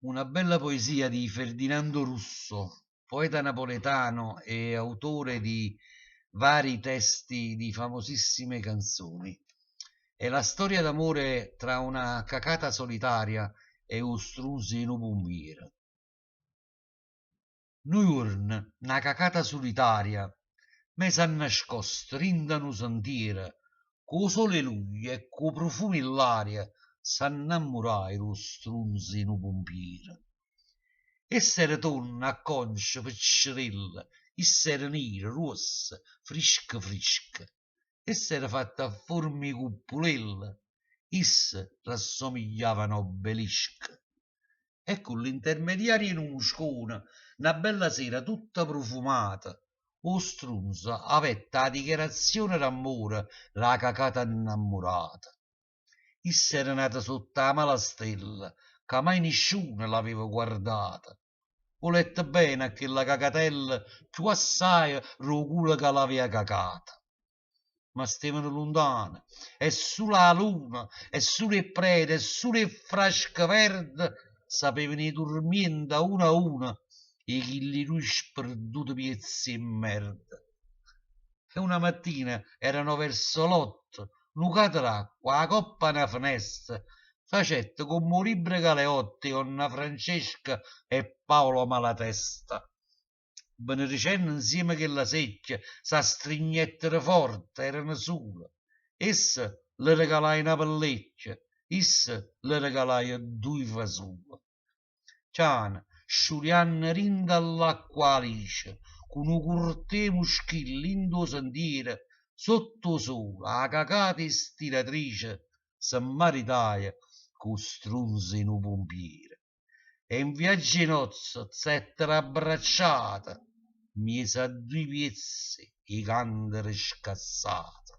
Una bella poesia di Ferdinando Russo, poeta napoletano e autore di vari testi di famosissime canzoni. È la storia d'amore tra una cacata solitaria e un strunzino pompiere. Nurn, una cacata solitaria, me s'ha nascosto rinda nu sentiero, co sole lui e co profumo l'aria, s'annamorai lo strunzino pompiere. Essere donna a concia piccerella, essere nera, rossa, frisca frisca, essere fatta a forma di cuppulella, esse rassomigliavano a obelisca. Ecco l'intermediario in un scone, una bella sera tutta profumata. O strunza avetta la dichiarazione d'amore, la cacata innamorata. Issa era nata sotto la mala stella, che mai nessuno l'aveva guardata. Volette bene a quella cacatella più assai rocula che l'aveva cacata. Ma stavano lontane, e sulla luna, e sulle prede, e sulle frasche verde, sapevano i dormienti a uno, e chi li lui sperduti piezzi in merda. E una mattina erano verso l'otto, nucata l'acqua, la coppa a una finestra, facette come un libro Galeotti con Francesca e Paolo Malatesta. Benedicendo insieme che la secchia, s'astringettero forte, erano sole. Essa le regalai una pelliccia, essa le regalai due fasole. Ciana, sciurianno rinda all'acqua alice, con un curtè muschillo in due sentiere, sotto sole, a cacata istiratrice, s'ammaritaia con strunzi in un pompiere. E in viaggio in nozze, zettera abbracciata, mise a due piezzi i candere scassati.